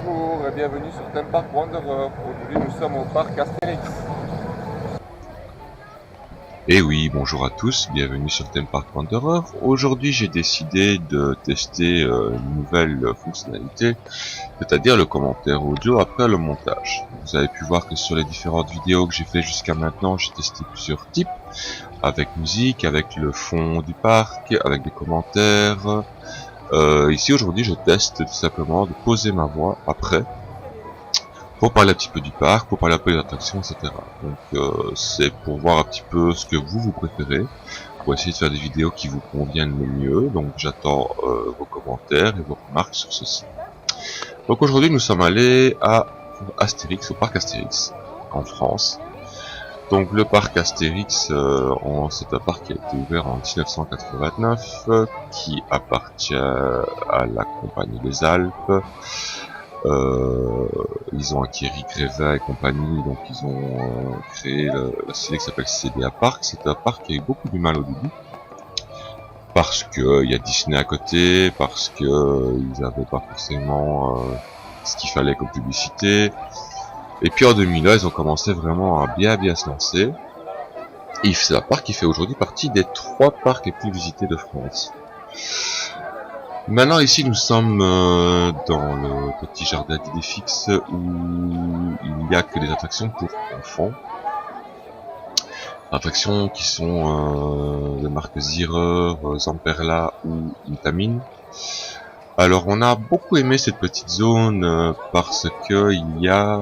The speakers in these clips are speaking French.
Bonjour et bienvenue sur Theme Park Wanderer. Aujourd'hui nous sommes au parc Astérix. Et oui, bonjour à tous, bienvenue sur Theme Park Wanderer. Aujourd'hui j'ai décidé de tester une nouvelle fonctionnalité, c'est-à-dire le commentaire audio après le montage. Vous avez pu voir que sur les différentes vidéos que j'ai fait jusqu'à maintenant, j'ai testé plusieurs types, avec musique, avec le fond du parc, avec des commentaires. Ici aujourd'hui je teste tout simplement de poser ma voix après, pour parler un petit peu du parc, pour parler un peu des attractions, etc. Donc c'est pour voir un petit peu ce que vous préférez, pour essayer de faire des vidéos qui vous conviennent le mieux. Donc j'attends vos commentaires et vos remarques sur ceci. Donc aujourd'hui nous sommes allés à Astérix, au parc Astérix, en France. Donc le parc Astérix, c'est un parc qui a été ouvert en 1989, qui appartient à la Compagnie des Alpes. Ils ont acquéri Grévin et compagnie, donc ils ont créé la société qui s'appelle CDA Park. C'est un parc qui a eu beaucoup de mal au début, parce que il y a Disney à côté, parce que ils avaient pas forcément ce qu'il fallait comme publicité. Et puis en 2001, ils ont commencé vraiment à bien se lancer. Et c'est un parc qui fait aujourd'hui partie des 3 parcs les plus visités de France. Maintenant ici nous sommes dans le petit jardin d'Idéfix où il n'y a que des attractions pour enfants. Attractions qui sont de marque Zierer, Zamperla ou Intamin. Alors on a beaucoup aimé cette petite zone parce que il y a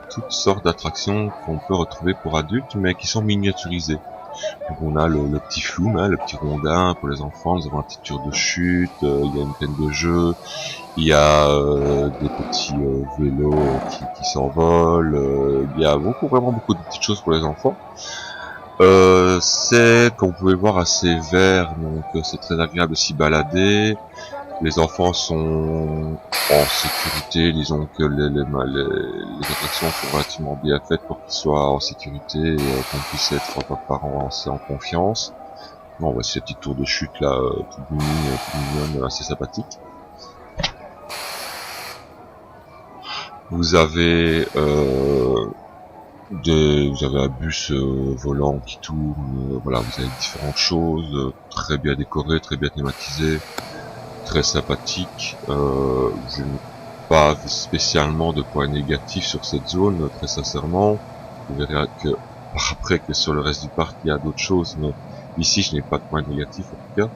toutes sortes d'attractions qu'on peut retrouver pour adultes mais qui sont miniaturisées. Donc on a le petit flume, hein, le petit rondin pour les enfants, nous avons un petit tour de chute, il y a une peine de jeu, il y a des petits vélos qui s'envolent, il y a vraiment beaucoup de petites choses pour les enfants. C'est, comme vous pouvez voir, assez vert, donc c'est très agréable de s'y balader. Les enfants sont en sécurité, disons que les attractions sont relativement bien faites pour qu'ils soient en sécurité et qu'on puisse être en tant que parents assez en confiance. Bon, voici cette petite tour de chute là, toute mignonne, assez sympathique. Vous avez un bus volant qui tourne, voilà, vous avez différentes choses, très bien décorées, très bien thématisées. Très sympathique. Je n'ai pas spécialement de points négatifs sur cette zone, très sincèrement. Vous verrez que après que sur le reste du parc il y a d'autres choses, mais ici je n'ai pas de points négatifs en tout cas.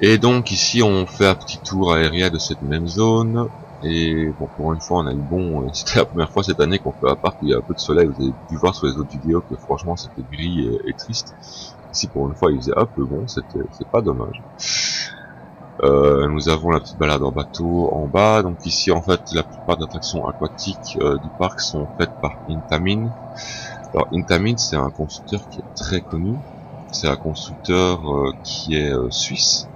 Et donc ici on fait un petit tour aérien de cette même zone. Et bon, pour une fois on a eu bon, c'était la première fois cette année qu'on fait un parc où il y a un peu de soleil. Vous avez pu voir sur les autres vidéos que franchement c'était gris et triste. Ici pour une fois il faisait un peu bon, c'est pas dommage. Nous avons la petite balade en bateau en bas. Donc ici en fait la plupart des attractions aquatiques du parc sont faites par Intamin. Alors Intamin c'est un constructeur qui est très connu. C'est un constructeur qui est suisse,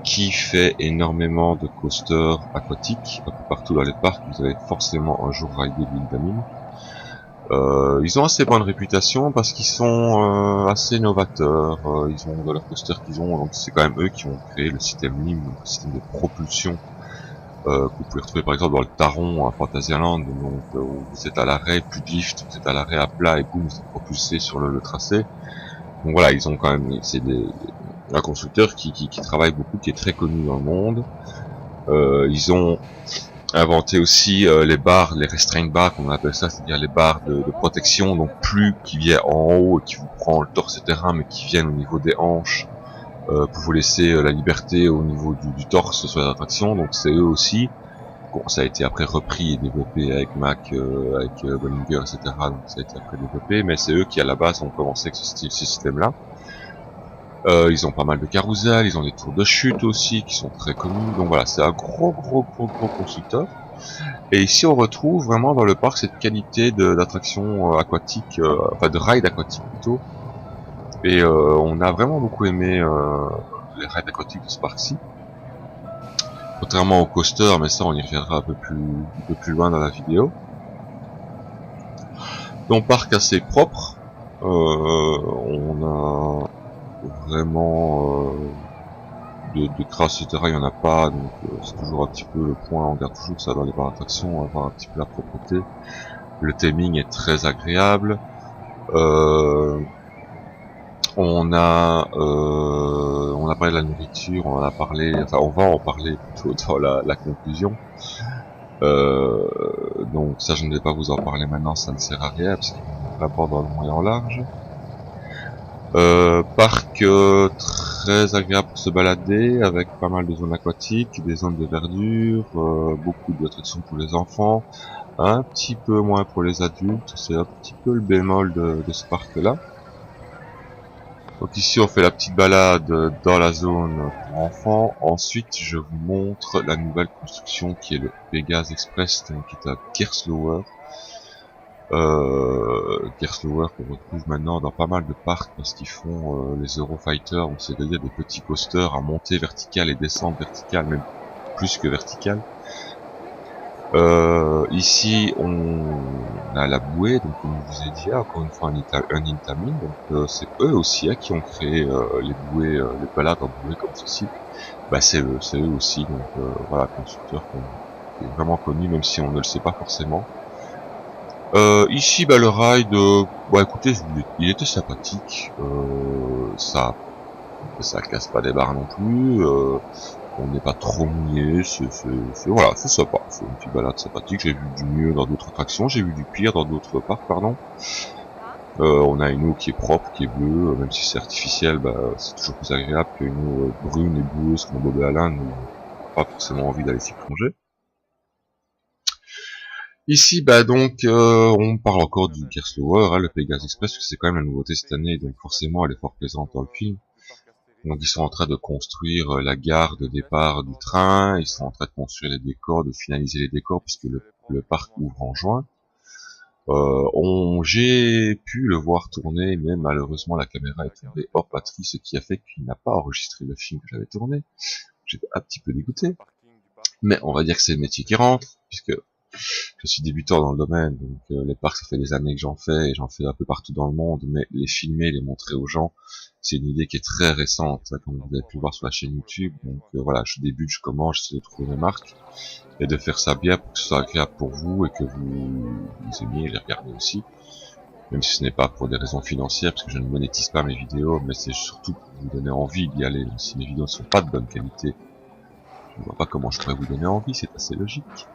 qui fait énormément de coasters aquatiques. Un peu partout dans les parcs vous avez forcément un jour raidé de Intamin. Ils ont assez bonne réputation parce qu'ils sont assez novateurs. Ils ont dans leur coaster qu'ils ont, donc c'est quand même eux qui ont créé le système LIM, donc le système de propulsion que vous pouvez retrouver par exemple dans le Taron à Fantasyland. Donc vous êtes à l'arrêt, plus de lift, vous êtes à l'arrêt à plat et boum, vous êtes propulsé sur le tracé. Donc voilà, ils ont quand même, c'est un constructeur qui travaille beaucoup, qui est très connu dans le monde. Ils ont inventé aussi les barres, les restraint bars qu'on appelle ça, c'est-à-dire les barres de protection, donc plus qui viennent en haut et qui vous prend le torse et terrain, mais qui viennent au niveau des hanches pour vous laisser la liberté au niveau du torse sur les attractions. Donc c'est eux aussi. Bon, ça a été après repris et développé avec Mac, avec Bollinger, etc. Donc ça a été après développé, mais c'est eux qui à la base ont commencé avec ce système-là. Ils ont pas mal de carousels, ils ont des tours de chute aussi qui sont très connus. Donc voilà, c'est un gros constructeur. Et ici on retrouve vraiment dans le parc cette qualité d'attraction aquatique, enfin de ride aquatique plutôt. Et on a vraiment beaucoup aimé les rides aquatiques de ce parc-ci. Contrairement au coaster, mais ça on y reviendra un peu plus loin dans la vidéo. Donc parc assez propre. On a vraiment de crash, etc. il y en a pas, donc c'est toujours un petit peu le point, on garde toujours ça dans les parcs d'attractions, on va voir un petit peu la propreté. Le timing est très agréable. On a parlé de la nourriture, on en a parlé, enfin on va en parler plutôt dans la conclusion. Donc ça je ne vais pas vous en parler maintenant, ça ne sert à rien parce qu'on l'aborde dans le long et en large. Parc très agréable pour se balader, avec pas mal de zones aquatiques, des zones de verdure, beaucoup d'attractions pour les enfants, un petit peu moins pour les adultes, c'est un petit peu le bémol de ce parc là. Donc ici on fait la petite balade dans la zone pour enfants. Ensuite je vous montre la nouvelle construction qui est le Pegasus Express, donc qui est à Gerstlauer. Gerstlauer qu'on retrouve maintenant dans pas mal de parcs parce qu'ils font les Eurofighter, donc c'est-à-dire des petits coasters à montée verticale et descente verticale, même plus que verticale. Ici on a la bouée, donc comme je vous ai dit, encore une fois un Intamin, donc c'est eux aussi qui ont créé les bouées, les balades en bouée comme ceci. Bah c'est eux aussi, donc voilà, constructeur qui est vraiment connu, même si on ne le sait pas forcément. Ici bah le ride, bah écoutez, il était sympathique, ça casse pas des barres non plus, on n'est pas trop mouillé, voilà, c'est sympa, c'est une petite balade sympathique. J'ai vu du mieux dans d'autres attractions, j'ai vu du pire dans d'autres parcs, pardon. On a une eau qui est propre, qui est bleue, même si c'est artificiel, bah, c'est toujours plus agréable qu'une eau brune et boueuse comme Bob et Alain, où on n'a pas forcément envie d'aller s'y plonger. Ici, bah donc, on parle encore du Gerstlauer, le Pegasus Express, parce que c'est quand même la nouveauté cette année, donc forcément elle est fort présente dans le film. Donc ils sont en train de construire la gare de départ du train, ils sont en train de construire les décors, de finaliser les décors puisque le parc ouvre en juin. J'ai pu le voir tourner, mais malheureusement la caméra est tombée hors batterie, ce qui a fait qu'il n'a pas enregistré le film que j'avais tourné. J'étais un petit peu dégoûté, mais on va dire que c'est le métier qui rentre, puisque je suis débutant dans le domaine, donc les parcs ça fait des années que j'en fais, et j'en fais un peu partout dans le monde, mais les filmer, les montrer aux gens, c'est une idée qui est très récente, comme vous avez pu le voir sur la chaîne YouTube. Donc voilà, je débute, je commence, j'essaie de trouver mes marques, et de faire ça bien pour que ce soit agréable pour vous, et que vous aimiez les regarder aussi, même si ce n'est pas pour des raisons financières, parce que je ne monétise pas mes vidéos, mais c'est surtout pour vous donner envie d'y aller. Donc, si mes vidéos ne sont pas de bonne qualité, je ne vois pas comment je pourrais vous donner envie, c'est assez logique.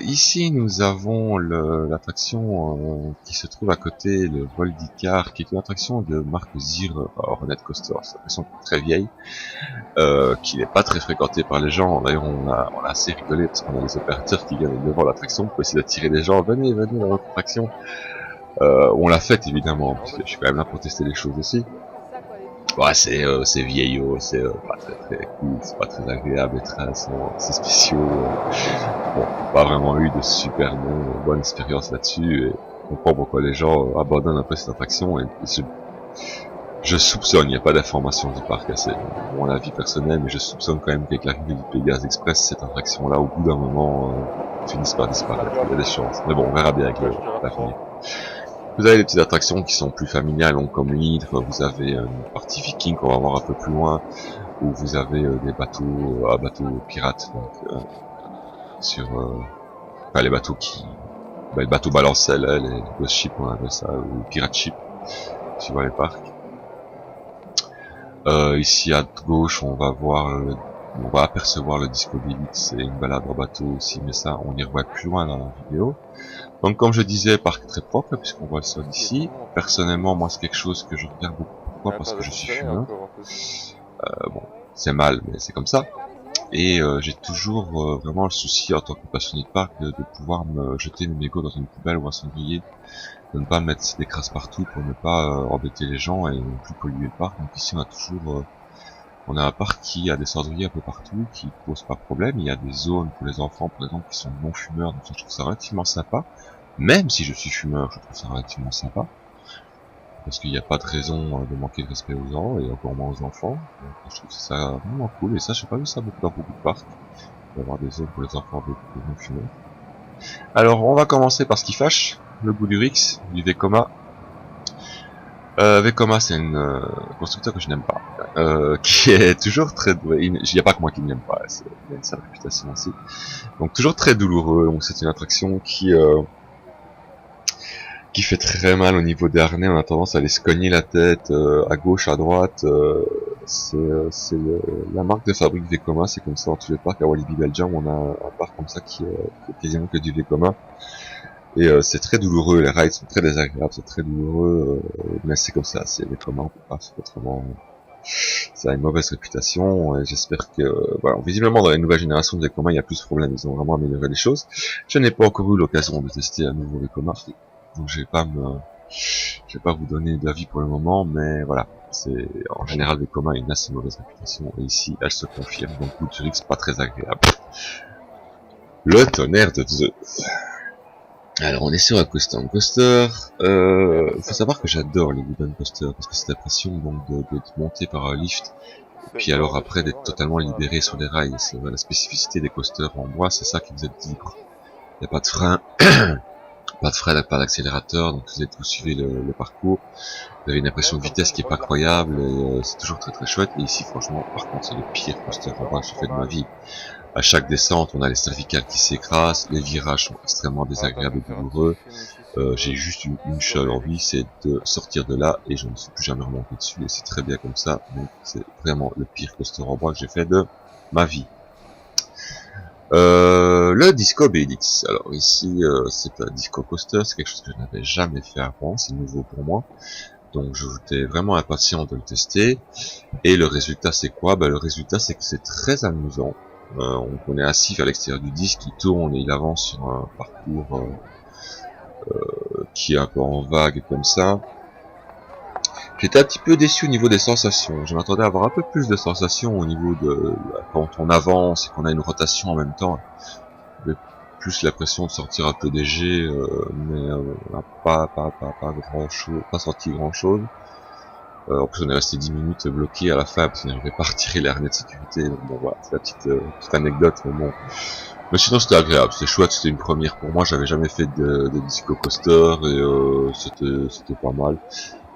Ici nous avons l'attraction qui se trouve à côté, le Voldicar, qui est une attraction de marque Zir Hornet Coaster. C'est une attraction très vieille, qui n'est pas très fréquentée par les gens. D'ailleurs on a assez rigolé parce qu'on a des opérateurs qui viennent devant l'attraction pour essayer d'attirer les gens. Venez dans notre attraction. On l'a faite évidemment, parce que je suis quand même là pour tester les choses aussi. Ouais, c'est vieillot, c'est pas très cool, c'est pas très agréable, les trains sont assez spéciaux. Bon, pas vraiment eu de super bonne expérience là-dessus, et je comprends pourquoi les gens abandonnent après cette attraction, et je soupçonne, il n'y a pas d'information du parc, c'est mon avis personnel, mais je soupçonne quand même qu'avec l'arrivée du Pegasus Express, cette attraction-là, au bout d'un moment, finisse par disparaître. Il y a des chances. Mais bon, on verra bien avec l'avenir. Vous avez des petites attractions qui sont plus familiales, donc comme l'Hydre, vous avez une partie viking qu'on va voir un peu plus loin, où vous avez des bateaux, pirates, donc sur les bateaux les bateaux balancels, les ghost ships on appelle ça, ou pirate ship, suivant les parcs. Ici à gauche on va apercevoir le Disco d'Elite, c'est une balade en bateau aussi, mais ça on y revoit plus loin dans la vidéo. Donc comme je disais, parc très propre, puisqu'on voit le sol ici. Personnellement, moi c'est quelque chose que je regarde beaucoup. Pourquoi ? Parce que je suis fumeur. Bon, c'est mal, mais c'est comme ça. Et j'ai toujours vraiment le souci, en tant que passionné de parc, de pouvoir me jeter mes mégots dans une poubelle ou un cendrier, de ne pas mettre des crasses partout pour ne pas embêter les gens et ne plus polluer le parc. Donc ici on a toujours... on a un parc qui a des cendriers un peu partout, qui pose pas de problème. Il y a des zones pour les enfants, par exemple, qui sont non fumeurs, donc ça, je trouve ça relativement sympa. Même si je suis fumeur, je trouve ça relativement sympa. Parce qu'il n'y a pas de raison de manquer de respect aux gens, et encore moins aux enfants. Donc je trouve ça vraiment cool, et ça, j'ai pas vu ça dans beaucoup de parcs, d'avoir des zones pour les enfants avec des non fumeurs. Alors, on va commencer par ce qui fâche, le goût du Rix, du Vekoma. Vekoma, c'est une constructeur que je n'aime pas. qui est toujours très... Il n'y a pas que moi qui ne l'aime pas, il a une sale réputation aussi. Donc toujours très douloureux, donc c'est une attraction qui fait très mal au niveau des harnais, on a tendance à aller se cogner la tête à gauche, à droite. C'est la marque de fabrique Vekoma, c'est comme ça dans tous les parcs. À Walibi Belgium, on a un parc comme ça qui est quasiment que du Vekoma. Et c'est très douloureux, les rides sont très désagréables, c'est très douloureux, mais c'est comme ça, c'est Vekoma, on peut pas faire autrement. Ça a une mauvaise réputation, et j'espère que, voilà, visiblement dans les nouvelles générations de Vekoma, il y a plus de problèmes, ils ont vraiment amélioré les choses. Je n'ai pas encore eu l'occasion de tester un nouveau Vekoma, donc je vais pas vous donner d'avis pour le moment, mais voilà, c'est en général Vekoma a une assez mauvaise réputation, et ici elle se confirme, donc Goudurix pas très agréable. Le tonnerre de Zeus. Alors on est sur un coaster. Faut savoir que j'adore les wooden coasters parce que c'est l'impression donc d'être monté par un lift, et puis alors après d'être totalement libéré sur les rails. C'est la spécificité des coasters en bois, c'est ça qui vous êtes libre. Il n'y a pas de frein, pas d'accélérateur, donc vous suivez le parcours. Vous avez une impression de vitesse qui est pas croyable, et c'est toujours très très chouette. Et ici franchement, par contre, c'est le pire coaster en bois que j'ai fait de ma vie. À chaque descente, on a les cervicales qui s'écrasent, les virages sont extrêmement désagréables et douloureux. J'ai juste une seule envie, c'est de sortir de là, et je ne suis plus jamais remonté dessus, et c'est très bien comme ça, mais c'est vraiment le pire coaster en bois que j'ai fait de ma vie. Le Disco BX, alors ici c'est un Disco Coaster, c'est quelque chose que je n'avais jamais fait avant, c'est nouveau pour moi, donc j'étais vraiment impatient de le tester, et le résultat c'est quoi? Le résultat c'est que c'est très amusant. On est assis à l'extérieur du disque, il tourne et il avance sur un parcours qui est un peu en vague comme ça. J'étais un petit peu déçu au niveau des sensations. Je m'attendais à avoir un peu plus de sensations au niveau de quand on avance et qu'on a une rotation en même temps. J'avais plus l'impression de sortir un peu des jets, mais on n'a pas grand chose, pas sorti grand chose. En plus on est resté 10 minutes bloqué à la fin parce qu'on n'arrivait pas à retirer les harnais de sécurité, donc bon voilà, c'est la petite anecdote, mais bon. Mais sinon c'était agréable, c'était chouette, c'était une première pour moi, j'avais jamais fait de disco coaster, et c'était pas mal.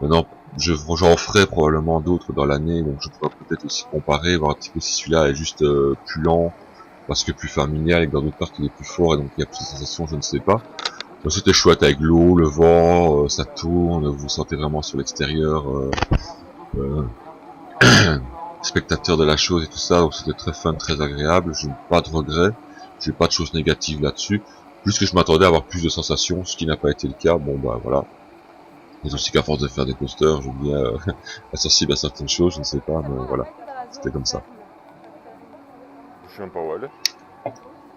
Maintenant, j'en ferai probablement d'autres dans l'année, donc je pourrais peut-être aussi comparer, voir un petit peu si celui-là est juste plus lent, parce que plus familial, et que dans d'autres parcs il est plus fort, et donc il y a plus de sensations, je ne sais pas. Mais c'était chouette avec l'eau, le vent, ça tourne, vous vous sentez vraiment sur l'extérieur, spectateur de la chose et tout ça, donc c'était très fun, très agréable, je n'ai pas de regrets, j'ai pas de choses négatives là-dessus, plus que je m'attendais à avoir plus de sensations, ce qui n'a pas été le cas, bon bah voilà. Et aussi qu'à force de faire des coasters, je deviens sensible à certaines choses, je ne sais pas, mais voilà, c'était comme ça. Je sais pas où aller.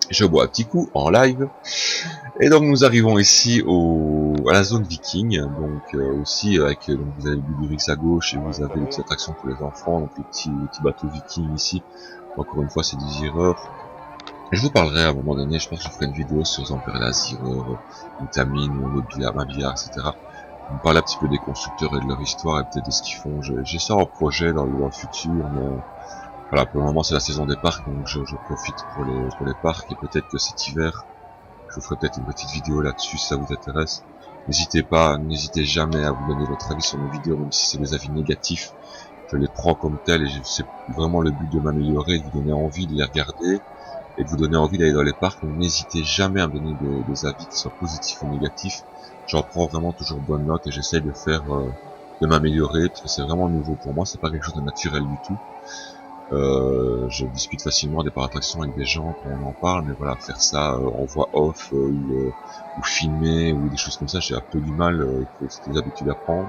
Je bois un petit coup en live, et donc nous arrivons ici à la zone viking, donc aussi avec, donc vous avez le Goudurix à gauche, et vous avez les petites attractions pour les enfants, donc les petits bateaux vikings ici, encore une fois c'est des Zereurs. Je vous parlerai à un moment donné, je pense que je ferai une vidéo sur Zamperla, Zereur, Intamin, Mabillard, etc. On parle un petit peu des constructeurs et de leur histoire et peut-être de ce qu'ils font. J'ai ça en projet dans le futur, mais voilà, pour le moment c'est la saison des parcs, donc je profite pour les parcs, et peut-être que cet hiver, je vous ferai peut-être une petite vidéo là-dessus si ça vous intéresse. N'hésitez jamais à vous donner votre avis sur mes vidéos, même si c'est des avis négatifs, je les prends comme tels, et c'est vraiment le but de m'améliorer, de vous donner envie de les regarder, et de vous donner envie d'aller dans les parcs, donc n'hésitez jamais à me donner des avis qui soient positifs ou négatifs. J'en prends vraiment toujours bonne note, et j'essaye de faire de m'améliorer, parce que c'est vraiment nouveau pour moi, c'est pas quelque chose de naturel du tout. Je discute facilement des parcs d'attractions avec des gens quand on en parle, mais voilà, faire ça en voix off ou filmer ou des choses comme ça, j'ai un peu du mal, c'est des habitudes à prendre.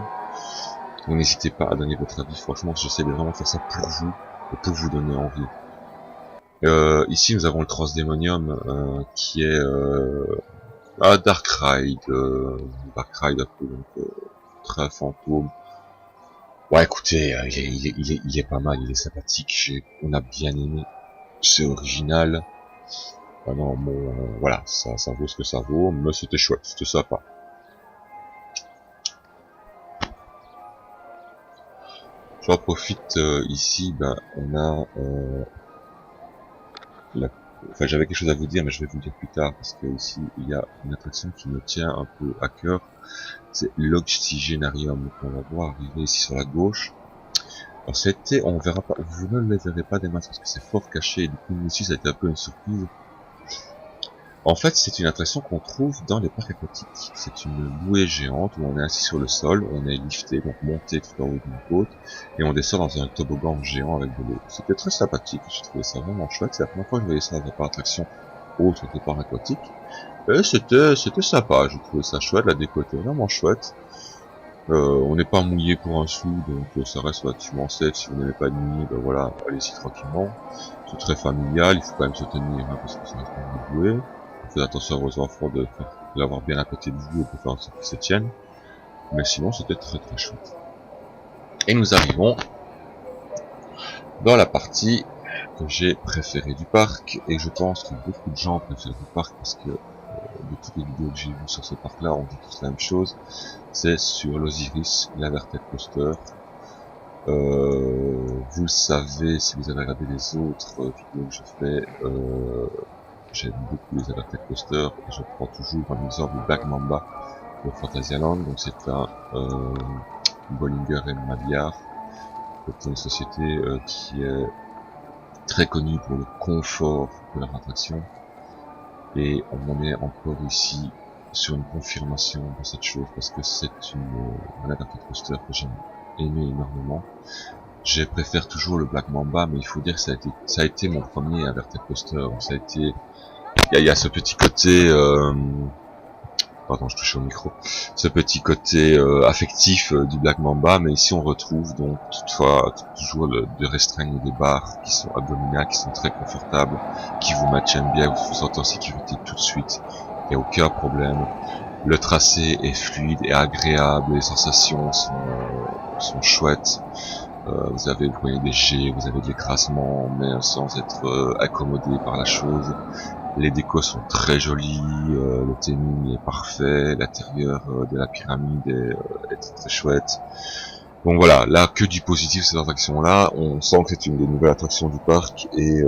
Donc n'hésitez pas à donner votre avis, franchement j'essaie de vraiment faire ça pour vous, et pour vous donner envie. Ici nous avons le Transdemonium qui est un Dark Ride un peu, donc très fantôme. Ouais, écoutez, il est pas mal, il est sympathique, on a bien aimé, c'est original. Ah non, bon, voilà, ça vaut ce que ça vaut, mais c'était chouette, c'était sympa. J'en profite ici, on a enfin j'avais quelque chose à vous dire, mais je vais vous le dire plus tard, parce que ici il y a une attraction qui me tient un peu à cœur, c'est l'Oxygénarium qu'on va voir arriver ici sur la gauche. Alors c'était, on verra pas, vous ne les verrez pas des masses parce que c'est fort caché, et du coup, nous aussi, ça a été un peu une surprise. En fait, c'est une attraction qu'on trouve dans les parcs aquatiques. C'est une bouée géante où on est assis sur le sol, on est lifté, donc monté tout en haut d'une côte, et on descend dans un toboggan géant avec de l'eau. C'était très sympathique, j'ai trouvé ça vraiment chouette. C'est la première fois que je voyais ça dans des parcs d'attraction autres que parcs aquatiques. Et c'était sympa, j'ai trouvé ça chouette, la déco était vraiment chouette. On n'est pas mouillé pour un sou, donc ça reste relativement safe. Si vous n'aimez pas de mouiller, ben voilà, allez-y tranquillement. C'est très familial, il faut quand même se tenir, hein, parce que ça reste une bouée. Faites attention à vos enfants de l'avoir bien à côté de vous pour faire en sorte qu'ils se tiennent. Mais sinon, c'était très très chouette. Et nous arrivons dans la partie que j'ai préférée du parc, et je pense que beaucoup de gens préfèrent du parc parce que de toutes les vidéos que j'ai vues sur ce parc-là, on dit tous la même chose. C'est sur l'Osiris, l'Averted Coaster. Vous le savez, si vous avez regardé les autres vidéos que je fais, j'aime beaucoup les Averted Coaster, et je prends toujours un exemple du Black Mamba de Fantasyland. Donc c'est un Bollinger & Mabillard, c'est une société qui est très connue pour le confort de leur attraction, et on est encore ici sur une confirmation de cette chose, parce que c'est un Averted Coaster que j'aime aimé énormément. Je préfère toujours le Black Mamba, mais il faut dire que ça a été mon premier Averted Coaster. Ça a été, il y a ce petit côté, pardon, je touche au micro, ce petit côté affectif du Black Mamba, mais ici on retrouve donc toutefois toujours de restreindre des barres qui sont abdominales, qui sont très confortables, qui vous maintiennent bien, vous vous sentez en sécurité tout de suite, il n'y a aucun problème. Le tracé est fluide et agréable, les sensations sont chouettes. Vous voyez des jets, vous avez de l'écrasement, mais sans être accommodé par la chose. Les décos sont très jolis, le theming est parfait, l'intérieur de la pyramide est très chouette. Donc voilà, là que du positif cette attraction-là. On sent que c'est une des nouvelles attractions du parc, et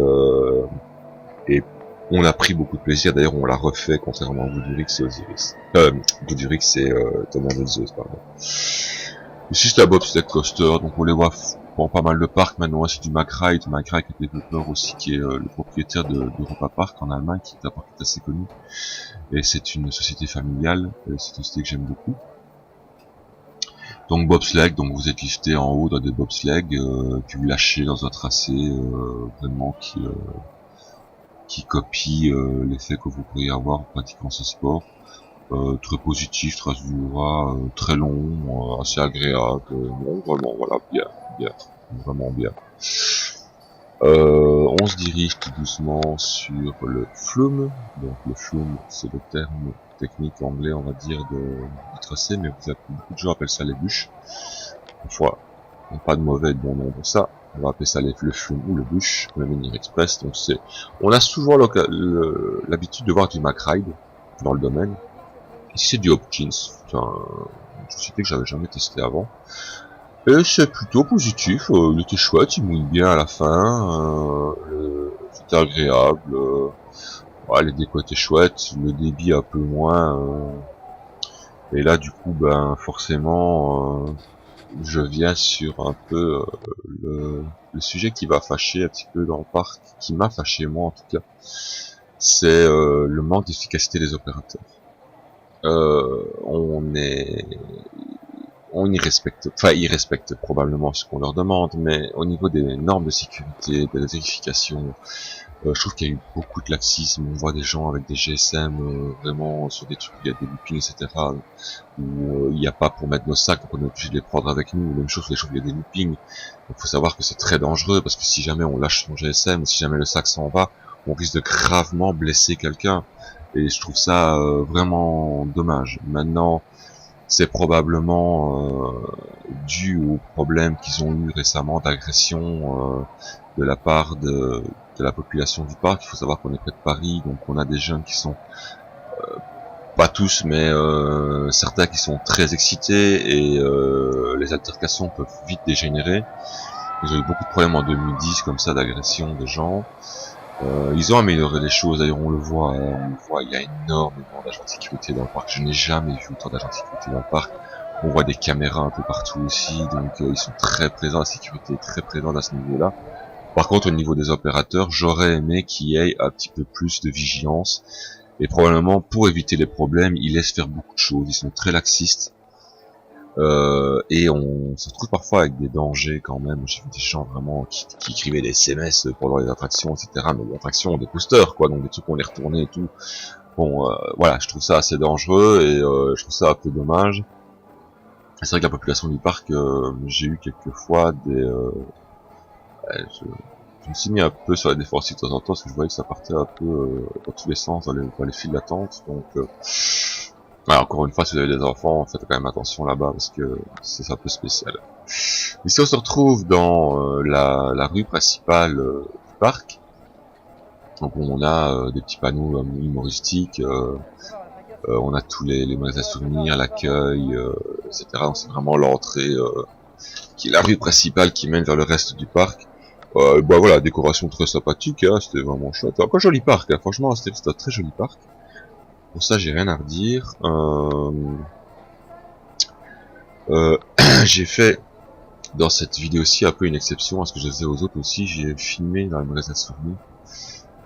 on a pris beaucoup de plaisir. D'ailleurs, on l'a refait contrairement à Goudurix et Osiris. Goudurix et Thunder of Zeus, pardon. Ici c'est la Bobsled Coaster, donc on les voit dans pas mal de parcs maintenant. C'est du McRide, McRide est développeur aussi, qui est le propriétaire d'Europa Park en Allemagne, qui est un parc assez connu. Et c'est une société familiale, c'est une société que j'aime beaucoup. Donc bobsleigh, donc vous êtes lifté en haut dans des bobsleighs, que vous lâchez dans un tracé vraiment qui copie l'effet que vous pourriez avoir en pratiquant ce sport. Très positif, trace du bras, très long, assez agréable, bon, vraiment, voilà, bien, vraiment bien. On se dirige tout doucement sur le flume. Donc le flume, c'est le terme technique anglais, on va dire, du tracé, mais beaucoup de gens appellent ça les bûches. Parfois, pas de mauvais et de bon nom pour ça. On va appeler ça le flume ou le bûche, le Menhir Express. Donc on a souvent l'habitude de voir du McRide dans le domaine. Ici c'est du Hopkins, c'est une société que j'avais jamais testé avant. Et c'est plutôt positif, il était chouette, il mouille bien à la fin, c'était agréable, les décos étaient chouettes, le débit un peu moins, et là du coup ben forcément je viens sur un peu le sujet qui va fâcher un petit peu dans le parc, qui m'a fâché moi en tout cas, c'est le manque d'efficacité des opérateurs. Ils respectent probablement ce qu'on leur demande, mais au niveau des normes de sécurité, de la vérification, je trouve qu'il y a eu beaucoup de laxisme. On voit des gens avec des GSM vraiment sur des trucs, il y a des loopings, etc. où il n'y a pas pour mettre nos sacs, donc on est obligé de les prendre avec nous. Même chose, les choses, il y a des loopings. Il faut savoir que c'est très dangereux, parce que si jamais on lâche son GSM, ou si jamais le sac s'en va, on risque de gravement blesser quelqu'un. Et je trouve ça vraiment dommage. Maintenant, c'est probablement dû aux problèmes qu'ils ont eu récemment d'agression de la part de la population du parc. Il faut savoir qu'on est près de Paris, donc on a des jeunes qui sont, pas tous, mais certains qui sont très excités, et les altercations peuvent vite dégénérer. Ils ont eu beaucoup de problèmes en 2010 comme ça, d'agression de gens. Ils ont amélioré les choses, d'ailleurs on le voit, il y a énormément d'agents de sécurité dans le parc. Je n'ai jamais vu autant d'agents de sécurité dans le parc. On voit des caméras un peu partout aussi, donc ils sont très présents, la sécurité est très présente à ce niveau-là. Par contre, au niveau des opérateurs, j'aurais aimé qu'il y ait un petit peu plus de vigilance. Et probablement, pour éviter les problèmes, ils laissent faire beaucoup de choses. Ils sont très laxistes. Et on se retrouve parfois avec des dangers quand même. J'ai vu des gens vraiment qui écrivaient des SMS pendant les attractions, etc. Mais les attractions ont des coasters, quoi. Donc des trucs qu'on les retournait et tout. Bon, voilà, je trouve ça assez dangereux et je trouve ça un peu dommage. C'est vrai que la population du parc, j'ai eu quelques fois des... je me suis mis un peu sur la défensive de temps en temps parce que je voyais que ça partait un peu dans tous les sens, dans les files d'attente. Donc, ouais, encore une fois, si vous avez des enfants, faites quand même attention là-bas parce que c'est un peu spécial. Ici, on se retrouve dans la rue principale du parc. Donc, on a des petits panneaux humoristiques. On a tous les magasins à souvenirs, l'accueil, etc. Donc, c'est vraiment l'entrée qui est la rue principale qui mène vers le reste du parc. Bah voilà, décoration très sympathique, hein, c'était vraiment chouette. Encore joli parc, hein, franchement, c'était un très joli parc. Pour ça, j'ai rien à redire. J'ai fait dans cette vidéo-ci un peu une exception à ce que je faisais aux autres aussi. J'ai filmé dans les magasins de souvenirs.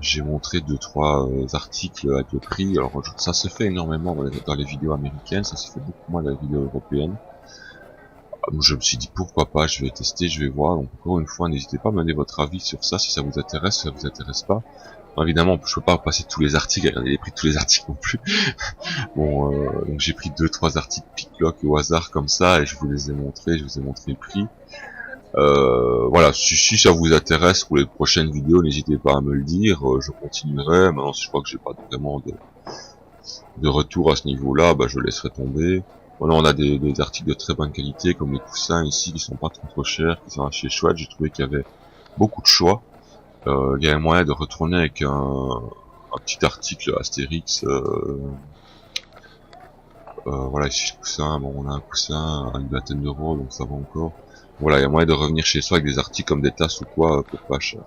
J'ai montré 2-3 articles avec le prix. Alors ça se fait énormément dans les vidéos américaines, ça se fait beaucoup moins dans les vidéos européennes. Donc je me suis dit pourquoi pas, je vais tester, je vais voir. Donc encore une fois, n'hésitez pas à me donner votre avis sur ça, si ça vous intéresse, si ça vous intéresse pas. Bon, évidemment, je peux pas passer tous les articles, regarder les prix de tous les articles non plus. Bon, donc j'ai pris 2-3 articles pick-lock au hasard comme ça et je vous les ai montrés, je vous ai montré le prix. Voilà, si ça vous intéresse pour les prochaines vidéos, n'hésitez pas à me le dire, je continuerai. Maintenant, si je crois que j'ai pas vraiment de retour à ce niveau-là, bah je laisserai tomber. Voilà, on a des articles de très bonne qualité, comme les coussins ici, qui sont pas trop chers, qui sont assez chouettes. J'ai trouvé qu'il y avait beaucoup de choix. Il y avait moyen de retourner avec un petit article Astérix. Voilà, ici le coussin, bon, on a un coussin à une vingtaine d'euros, donc ça va encore. Voilà, il y a moyen de revenir chez soi avec des articles comme des tasses ou quoi, pour pas cher.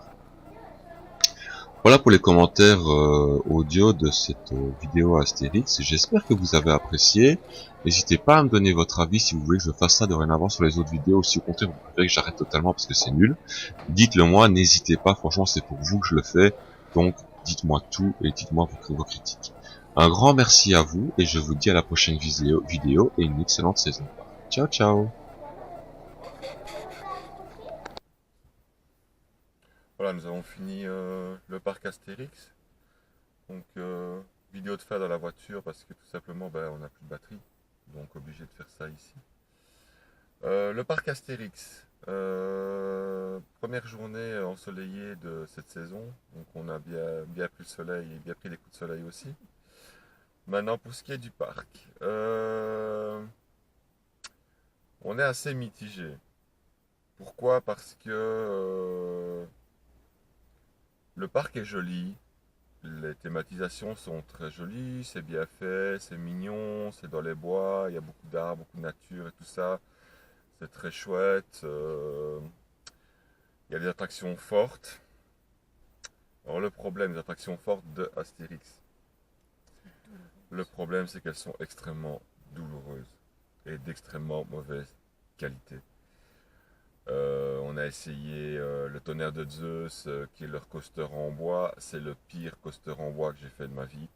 Voilà pour les commentaires audio de cette vidéo Astérix. J'espère que vous avez apprécié. N'hésitez pas à me donner votre avis si vous voulez que je fasse ça dorénavant sur les autres vidéos, ou si au contraire vous préférez que j'arrête totalement parce que c'est nul. Dites-le moi, n'hésitez pas, franchement c'est pour vous que je le fais. Donc dites-moi tout et dites-moi vos critiques. Un grand merci à vous et je vous dis à la prochaine vidéo et une excellente saison. Ciao ciao. Voilà, nous avons fini le parc Astérix. Donc, vidéo de faire dans la voiture parce que tout simplement, ben, on n'a plus de batterie. Donc, obligé de faire ça ici. Le parc Astérix. Première journée ensoleillée de cette saison. Donc, on a bien pris le soleil et bien pris les coups de soleil aussi. Maintenant, pour ce qui est du parc. On est assez mitigé. Pourquoi? Parce que le parc est joli, les thématisations sont très jolies, c'est bien fait, c'est mignon, c'est dans les bois, il y a beaucoup d'arbres, beaucoup de nature et tout ça. C'est très chouette. Il y a des attractions fortes. Alors le problème des attractions fortes de Astérix, le problème c'est qu'elles sont extrêmement douloureuses et d'extrêmement mauvaise qualité. On a essayé le tonnerre de Zeus, qui est leur coaster en bois. C'est le pire coaster en bois que j'ai fait de ma vie.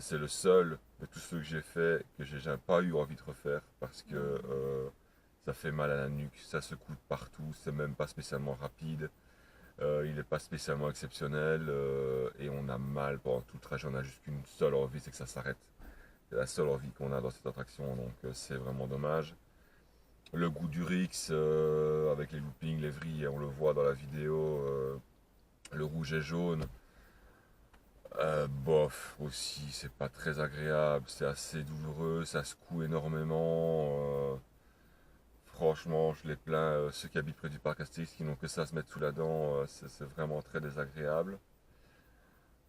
C'est le seul de tous ceux que j'ai fait que j'ai pas eu envie de refaire parce que ça fait mal à la nuque, ça secoue partout, c'est même pas spécialement rapide, il n'est pas spécialement exceptionnel et on a mal pendant tout le trajet. On a juste qu'une seule envie, c'est que ça s'arrête. C'est la seule envie qu'on a dans cette attraction, donc c'est vraiment dommage. Le goût du Rix avec les loopings, les vrilles, on le voit dans la vidéo, le rouge et jaune. Bof aussi, c'est pas très agréable, c'est assez douloureux, ça secoue énormément. Franchement, je les plains, ceux qui habitent près du parc Astérix qui n'ont que ça à se mettre sous la dent, c'est vraiment très désagréable.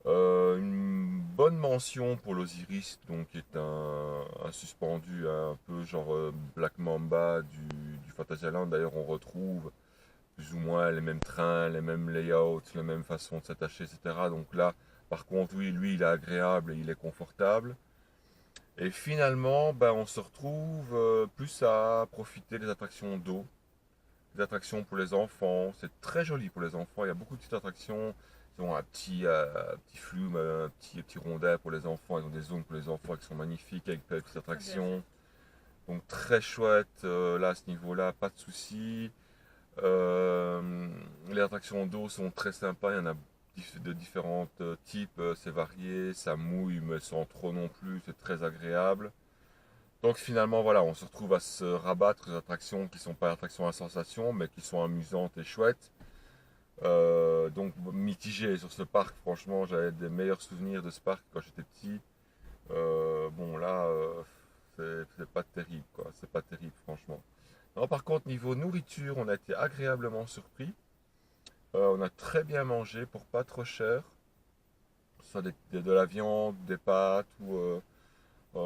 Une bonne mention pour l'Osiris, donc qui est un suspendu un peu genre Black Mamba du Fantasyland. D'ailleurs, on retrouve plus ou moins les mêmes trains, les mêmes layouts, la même façon de s'attacher, etc. Donc là, par contre, oui, lui, il est agréable et il est confortable. Et finalement, ben, on se retrouve plus à profiter des attractions d'eau, des attractions pour les enfants. C'est très joli pour les enfants. Il y a beaucoup de petites attractions. Ils ont un petit flume, un petit rondin pour les enfants. Ils ont des zones pour les enfants qui sont magnifiques avec plein de petites Très bien fait. attractions. Donc très chouette. Là, à ce niveau-là, pas de soucis. Euh, les attractions d'eau sont très sympas. Il y en a de différents types. C'est varié. Ça mouille, mais sans trop non plus. C'est très agréable. Donc finalement, voilà, on se retrouve à se rabattre des attractions qui sont pas attractions à sensation, mais qui sont amusantes et chouettes. Donc mitigé sur ce parc, franchement, j'avais des meilleurs souvenirs de ce parc quand j'étais petit. Bon là, c'est pas terrible, quoi. C'est pas terrible, franchement. Non, par contre, niveau nourriture, on a été agréablement surpris. On a très bien mangé pour pas trop cher. Que ce soit de la viande, des pâtes ou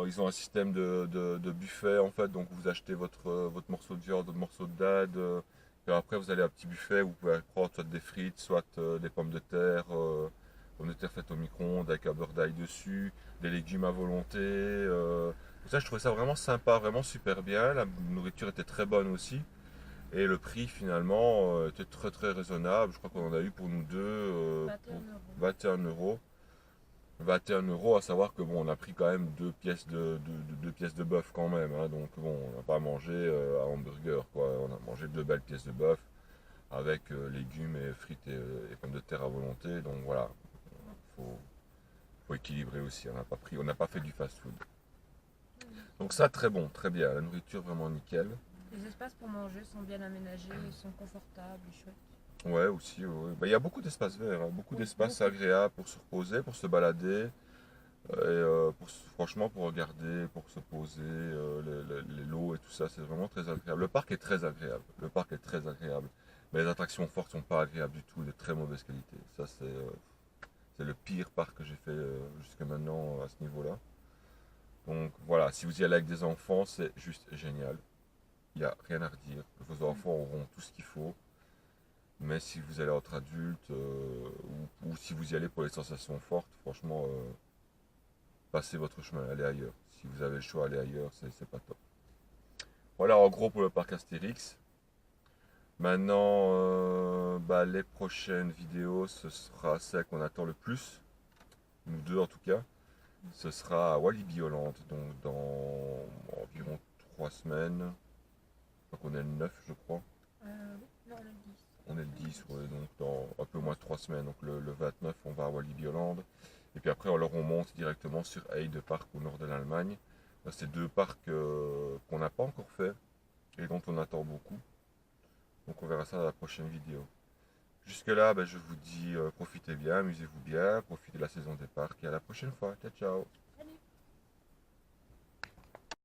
ils ont un système de buffet en fait, donc vous achetez votre morceau de viande, votre morceau de dinde, et après vous allez à un petit buffet où vous pouvez prendre soit des frites, soit des pommes de terre faites au micro-ondes avec un beurre d'ail dessus, des légumes à volonté. Ça, je trouvais ça vraiment sympa, vraiment super bien. La nourriture était très bonne aussi. Et le prix finalement était très très raisonnable. Je crois qu'on en a eu pour nous deux pour 21 euros. 21 euros. 21 euros, à savoir que bon, on a pris quand même deux pièces de bœuf quand même, hein, donc bon, on n'a pas mangé un hamburger, quoi. On a mangé deux belles pièces de bœuf avec légumes et frites et pommes de terre à volonté, donc voilà, faut, faut équilibrer aussi. On n'a pas fait du fast-food. Donc ça, très bon, très bien. La nourriture vraiment nickel. Les espaces pour manger sont bien aménagés, ils sont confortables, et chouettes. Ouais, aussi, ouais. Bah, il y a beaucoup d'espaces verts, hein, beaucoup Oui, d'espaces beaucoup. agréables pour se reposer, pour se balader. Et franchement, pour regarder, pour se poser, les lots et tout ça, c'est vraiment très agréable. Le parc est très agréable. Le parc est très agréable. Mais les attractions fortes sont pas agréables du tout, de très mauvaise qualité. Ça, c'est le pire parc que j'ai fait jusqu'à maintenant à ce niveau-là. Donc voilà, si vous y allez avec des enfants, c'est juste génial. Il n'y a rien à redire. Vos Mm. enfants auront tout ce qu'il faut. Mais si vous allez entre adultes ou si vous y allez pour les sensations fortes, franchement, passez votre chemin, allez ailleurs. Si vous avez le choix, allez ailleurs, c'est pas top. Voilà en gros pour le parc Astérix. Maintenant, bah, les prochaines vidéos, ce sera celle qu'on attend le plus, nous deux en tout cas. Ce sera à Walibi Holland, donc dans environ 3 semaines. Donc on est le 9, je crois. Oui, non, le 10. On est le 10, ouais, donc dans un peu moins de 3 semaines. Donc le 29, on va à Walibi Holland. Et puis après, alors on monte directement sur Heide Park au nord de l'Allemagne. C'est deux parcs qu'on n'a pas encore fait et dont on attend beaucoup. Donc on verra ça dans la prochaine vidéo. Jusque-là, ben, je vous dis profitez bien, amusez-vous bien, profitez de la saison des parcs et à la prochaine fois. Ciao ciao.